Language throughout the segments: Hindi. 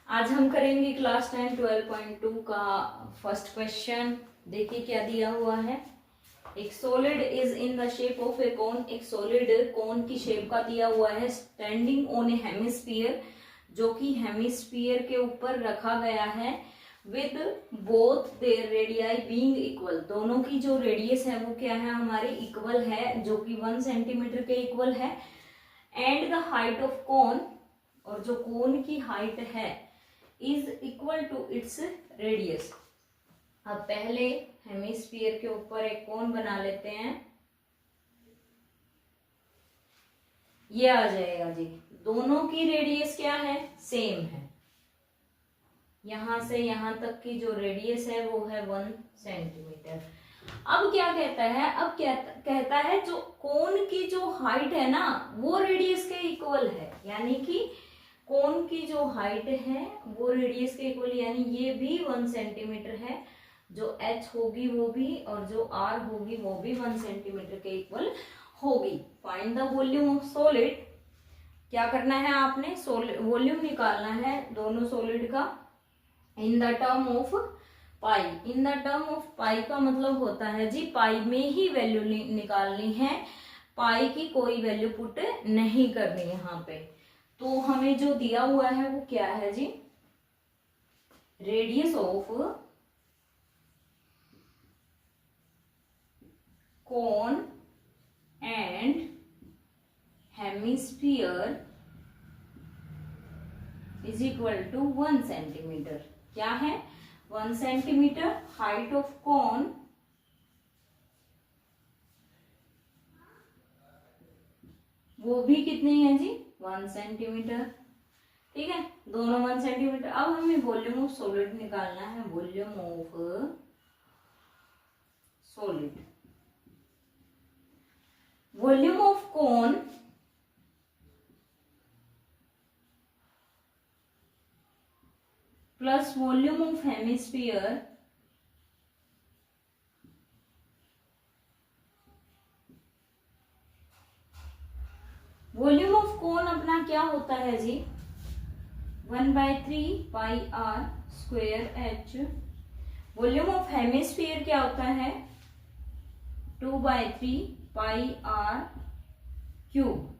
आज हम करेंगे क्लास 10 12.2 का फर्स्ट क्वेश्चन। देखिए क्या दिया हुआ है। एक solid is in the shape of a cone. एक सॉलिड कोन की शेप का दिया हुआ है, स्टैंडिंग ऑन ए हेमिस्फीयर, जो कि हेमिस्फीयर के ऊपर रखा गया है, with both there radii being equal. दोनों की जो रेडियस है वो क्या है, हमारे इक्वल है, जो कि 1 सेंटीमीटर के इक्वल है। And the height of cone, और जो कोन की हाइट है, is equal to its radius. अब पहले हेमिस्फीयर के ऊपर एक कोन बना लेते हैं। ये आ जाएगा जी, दोनों की रेडियस क्या है, सेम है। यहां से यहां तक की जो रेडियस है वो है 1 सेंटीमीटर। अब क्या कहता है, अब क्या कहता है, जो कोन की जो हाइट है ना वो रेडियस के इक्वल है, यानी कि कोन की जो हाइट है वो रेडियस के इक्वल, यानी ये भी 1 सेंटीमीटर है, जो h होगी वो भी, और जो r होगी वो भी 1 सेंटीमीटर के इक्वल होगी। Find the volume of solid. क्या करना है आपने, वॉल्यूम निकालना है दोनों सॉलिड का, in the term of pi. In the term of pi का मतलब होता है जी, पाई में ही वैल्यू निकालनी है, पाई की कोई वैल्यू पुट नहीं करनी यहाँ पे। तो हमें जो दिया हुआ है वो क्या है जी, radius of cone and hemisphere is equal to 1 centimetre. क्या है, 1 सेंटीमीटर। हाइट ऑफ कोन वो भी कितनी है जी, 1 सेंटीमीटर। ठीक है, दोनों 1 सेंटीमीटर। अब हमें वॉल्यूम ऑफ सॉलिड निकालना है, volume of solid. Volume of cone plus volume of hemisphere volume of cone अपना क्या होता है जी, 1/3 पाई r square h। Volume of hemisphere क्या होता है, 2/3 पाई r क्यूब।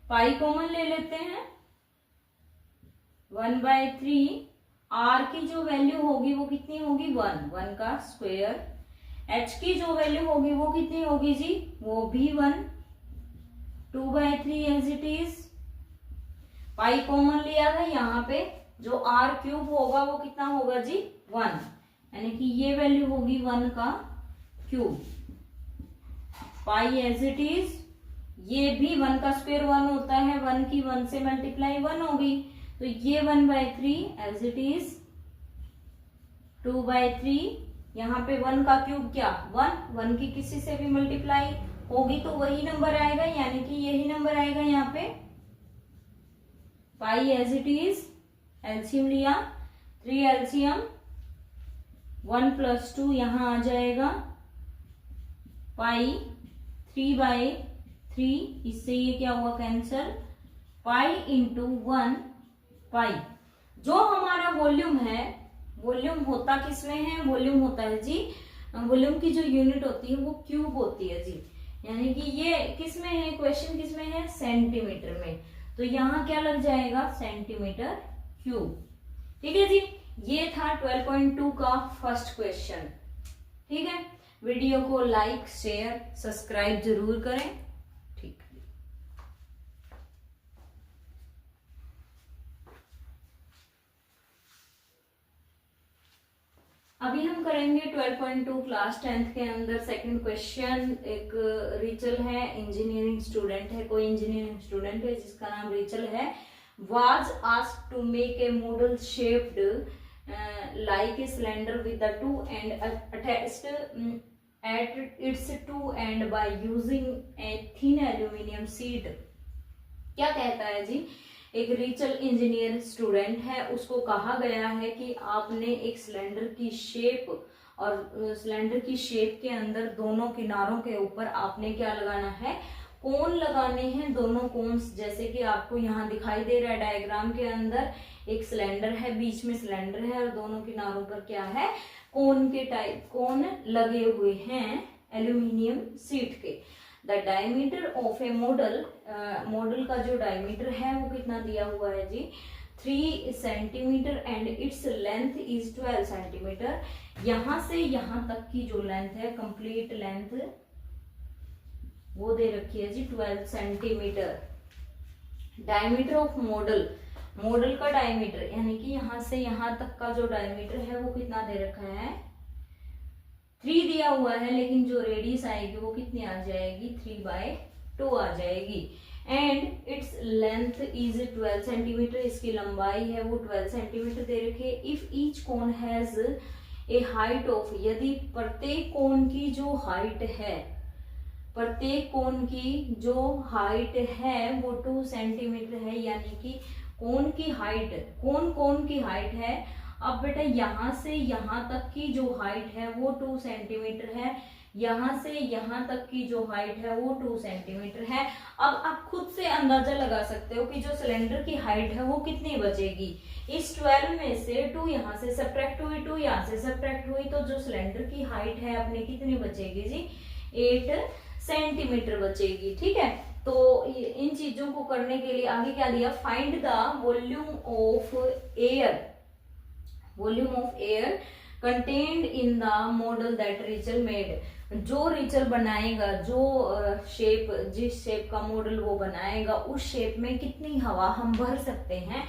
पाई कॉमन ले लेते हैं, 1/3 r की जो वैल्यू होगी वो कितनी होगी, 1 का स्क्वायर। h की जो वैल्यू होगी वो कितनी होगी जी, वो भी 1। 2/3 as it is. Pi common लिया था, यहाँ पे जो r क्यूब होगा वो कितना होगा जी, 1, यानी कि ये वैल्यू होगी 1 का cube. Pi as it is, ये भी 1 का स्क्वायर 1 होता है, 1 की 1 से मल्टीप्लाई 1 होगी, तो ये 1/3 एज इट इज 2/3। यहाँ पे 1 का क्यूब क्या, 1 की किसी से भी मल्टीप्लाई होगी तो वही नंबर आएगा, यानी कि यही नंबर आएगा यहाँ पे। पाई एज इट इज, एलसीएम लिया, 3 एलसीएम, 1 + 2 यहाँ आ जाएगा, पाई 3/3, इससे ये क्या हुआ, कैंसल। पाई इंटू 1 पाई। जो हमारा वॉल्यूम है, वॉल्यूम होता किसमें है, वॉल्यूम होता है जी, वॉल्यूम की जो यूनिट होती है वो क्यूब होती है जी, यानी कि ये किसमें है, क्वेश्चन किसमें है, सेंटीमीटर में, तो यहाँ क्या लग जाएगा, सेंटीमीटर क्यूब। ठीक है जी, ये था 12.2 का फर्स्ट क्वेश्चन। ठीक है, वीडियो को लाइक शेयर सब्सक्राइब जरूर करें। ठीक है, अभी हम करेंगे 12.2 क्लास 10th के अंदर सेकंड क्वेश्चन। एक रिचल है, इंजीनियरिंग स्टूडेंट है, कोई इंजीनियरिंग स्टूडेंट है जिसका नाम रिचल है। Was asked to make a model shaped like a cylinder with the two end attached at its two end by using a thin aluminum sheet। क्या कहता है जी, एक रिचल इंजीनियर स्टूडेंट है, उसको कहा गया है कि आपने एक सिलेंडर की शेप, और सिलेंडर की शेप के अंदर दोनों किनारों के ऊपर आपने क्या लगाना है, कोन लगाने हैं, दोनों कोन्स, जैसे कि आपको यहाँ दिखाई दे रहा है डायग्राम के अंदर, एक सिलेंडर है, बीच में सिलेंडर है और दोनों किनारों पर क्या है, कोन के टाइप कोन लगे हुए हैं एल्यूमिनियम शीट के। The diameter of A model, model का जो डायमीटर है वो कितना दिया हुआ है जी, 3 centimetre and its length is 12 centimetre. यहां से यहां तक की जो लेंथ है, कंप्लीट लेंथ वो दे रखी है जी 12 centimetre. Diameter of model, model का डायमीटर यानी कि यहां से यहां तक का जो डायमीटर है वो कितना दे रखा है, 3 दिया हुआ है, लेकिन जो रेडियस आएगी वो कितनी आ जाएगी, 3/2 आ जाएगी। And its length is 12 centimetre, इसकी लंबाई है वो 12 सेंटीमीटर दे रखी है। If each cone has a height of, यदि प्रत्येक कोन की जो हाइट है, प्रत्येक कोन की जो हाइट है वो 2 सेंटीमीटर है, यानी कि कोन की हाइट, कोन की हाइट है। अब बेटा यहां से यहां तक की जो हाइट है वो 2 सेंटीमीटर है, यहां से यहां तक की जो हाइट है वो 2 सेंटीमीटर है। अब आप खुद से अंदाजा लगा सकते हो कि जो सिलेंडर की हाइट है वो कितनी बचेगी। इस 12 में से 2 यहाँ से सब्ट्रैक्ट हुई, 2 यहाँ से सब्ट्रैक्ट हुई, तो जो सिलेंडर की हाइट है अपनी कितनी बचेगी जी, 8 सेंटीमीटर बचेगी। ठीक है, तो इन चीजों को करने के लिए आगे क्या दिया, find the volume of air, volume of air contained in the model that Rachel made. जो रिचल बनाएगा, जो शेप, जिस शेप का मॉडल वो बनाएगा, उस शेप में कितनी हवा हम भर सकते हैं,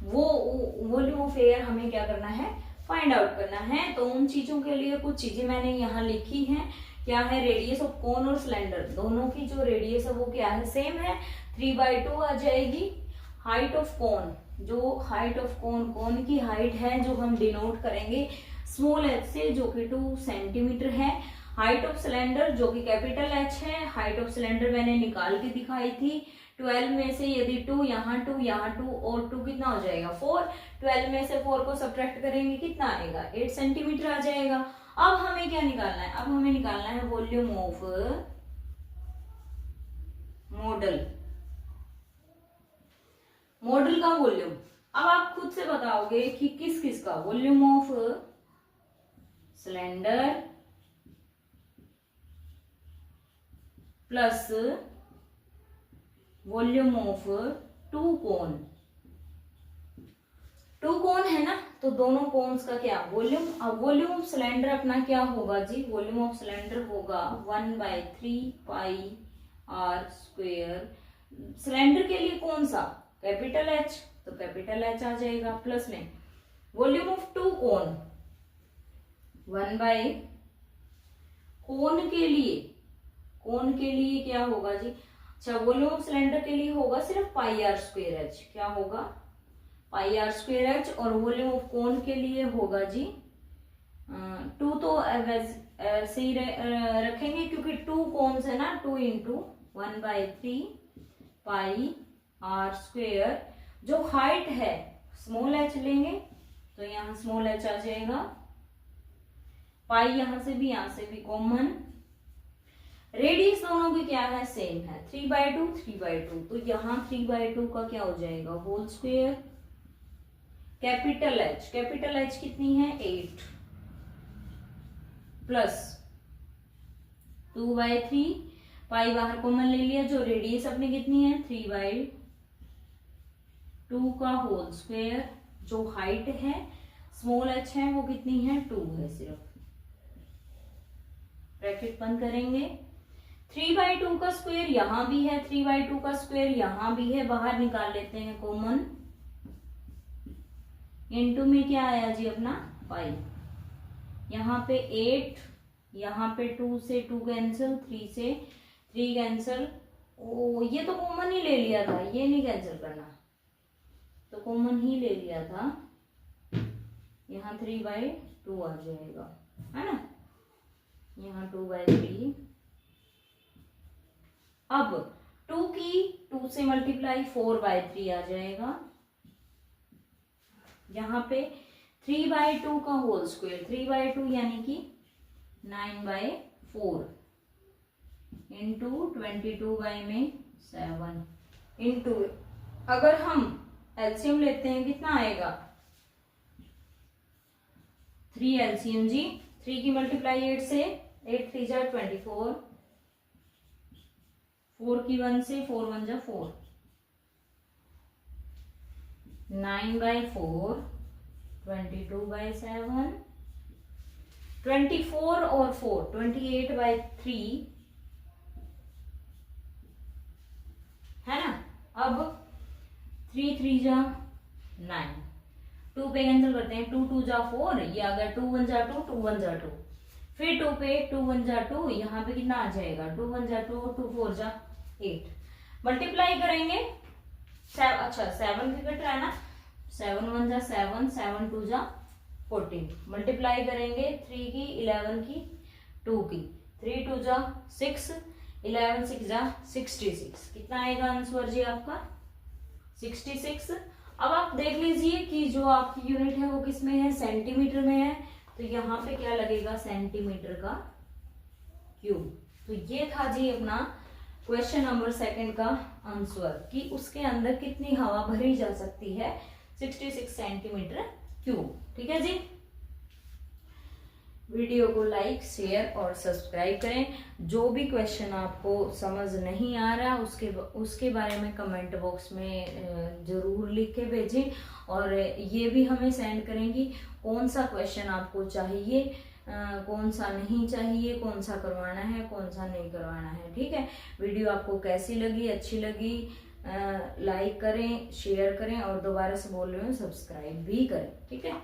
वो वॉल्यूम ऑफ एयर हमें क्या करना है, फाइंड आउट करना है। तो उन चीजों के लिए कुछ चीजें मैंने यहाँ लिखी हैं। क्या है, रेडियस ऑफ कोन और सिलेंडर दोनों की जो रेडियस है वो क्या है, सेम है, 3/2 आ जाएगी। हाइट ऑफ कोन, जो हाइट ऑफ कोन, कोन की हाइट है जो हम डिनोट करेंगे स्मॉल एच से, जो कि 2 सेंटीमीटर है। हाइट ऑफ सिलेंडर जो कि कैपिटल एच है। हाइट ऑफ सिलेंडर मैंने निकाल के दिखाई थी, 12 में से यदि 2 यहाँ 2 यहाँ 2 और 2 कितना हो जाएगा 4, 12 में से 4 को सब्ट्रैक्ट करेंगे कितना आएगा, 8 सेंटीमीटर आ जाएगा। अब हमें क्या निकालना है, अब हमें निकालना है वॉल्यूम ऑफ मॉडल, मॉडल का वॉल्यूम। अब आप खुद से बताओगे कि किस किस का, volume of cylinder plus volume of 2 कोन, 2 कोन है ना, तो दोनों कोन्स का क्या वॉल्यूम। अब वॉल्यूम ऑफ सिलेंडर अपना क्या होगा जी, वॉल्यूम ऑफ सिलेंडर होगा 1/3 पाई r स्क्वेयर। सिलेंडर के लिए कौन सा, कैपिटल एच, तो कैपिटल एच आ जाएगा, प्लस में वॉल्यूम ऑफ 2 कोन, 1 कोन के लिए, कोन के लिए क्या होगा जी, अच्छा वॉल्यूम ऑफ सिलेंडर के लिए होगा सिर्फ पाई r स्क्वेयर एच, क्या होगा पाई r स्क्वेयर एच। और वॉल्यूम ऑफ कोन के लिए होगा जी 2, तो ऐसे ही रखेंगे क्योंकि 2 कोन्स है ना, 2 × 1/3 पाई r स्क्वेयर। जो हाइट है स्मॉल एच लेंगे तो यहाँ स्मॉल एच आ जाएगा, पाई यहां से भी यहां से भी कॉमन। रेडियस दोनों की क्या है, सेम है, 3/2 3/2, तो यहाँ 3/2 का क्या हो जाएगा होल स्क्वेयर। कैपिटल एच कितनी है 8 प्लस 2/3, पाई बाहर कॉमन ले लिया, जो रेडियस अपनी कितनी है 3/2 का होल स्क्वेयर। जो हाइट है स्मॉल एच है वो कितनी है 2 है सिर्फ, ब्रैकेट बंद करेंगे। 3/2 का स्क्वायर यहां भी है, 3/2 का स्क्वायर यहां भी है, बाहर निकाल लेते हैं कॉमन। इनटू में क्या आया जी अपना पाई, यहाँ पे 8, यहाँ पे 2 से 2 कैंसिल, 3 से 3 कैंसिल। ओ ये तो कॉमन ही ले लिया था, ये नहीं कैंसिल करना, तो कॉमन ही ले लिया था, यहाँ 3/2 आ जाएगा, है ना, यहाँ 2/3। अब 2 की 2 से मल्टीप्लाई 4/3 आ जाएगा, यहाँ पे 3/2 का होल स्क्वायर, 3/2 यानी कि 9/4, इंटू 22 बाई में 7 इंटू, अगर हम एलसीएम लेते हैं कितना आएगा 3 एलसीएम जी, 3 की मल्टीप्लाई 8 से, 8 3 जा 24, 4 की 1 से, 4 1 जा 4, 9 बाई 4, 22 बाई 7, 24 और 4 28 बाई 3 है ना। अब 3 3 जा 9, 2 पे कैंसिल करते हैं, 2 2 जा 4, ये अगर 2 1 जा 2, 2 1 जा 2, फिर 2 पे 2 1 जा 2, यहाँ पे कितना आ जाएगा 2 1 जा 2, 2 4 जा 8, मल्टीप्लाई करेंगे, अच्छा 7 भी कट रहा है ना, 7 1 जा 7, 7 2 जा 14, मल्टीप्लाई करेंगे 3 की 11 की 2 की, 3 2 जा 6, 11 6 जा 66, कितना आएगा आंसर जी आपका 66। अब आप देख लीजिए कि जो आपकी यूनिट है वो किस में है, सेंटीमीटर में है, तो यहाँ पे क्या लगेगा सेंटीमीटर का क्यूब। तो ये था जी अपना क्वेश्चन नंबर 2 का आंसर कि उसके अंदर कितनी हवा भरी जा सकती है, 66 सेंटीमीटर क्यूब। ठीक है जी, वीडियो को लाइक शेयर और सब्सक्राइब करें। जो भी क्वेश्चन आपको समझ नहीं आ रहा उसके बारे में कमेंट बॉक्स में जरूर लिख के भेजें, और ये भी हमें सेंड करेंगी कौन सा क्वेश्चन आपको चाहिए, कौन सा नहीं चाहिए, कौन सा करवाना है, कौन सा नहीं करवाना है। ठीक है, वीडियो आपको कैसी लगी, अच्छी लगी, लाइक करें, शेयर करें, और दोबारा से बोल रही हूँ सब्सक्राइब भी करें। ठीक है।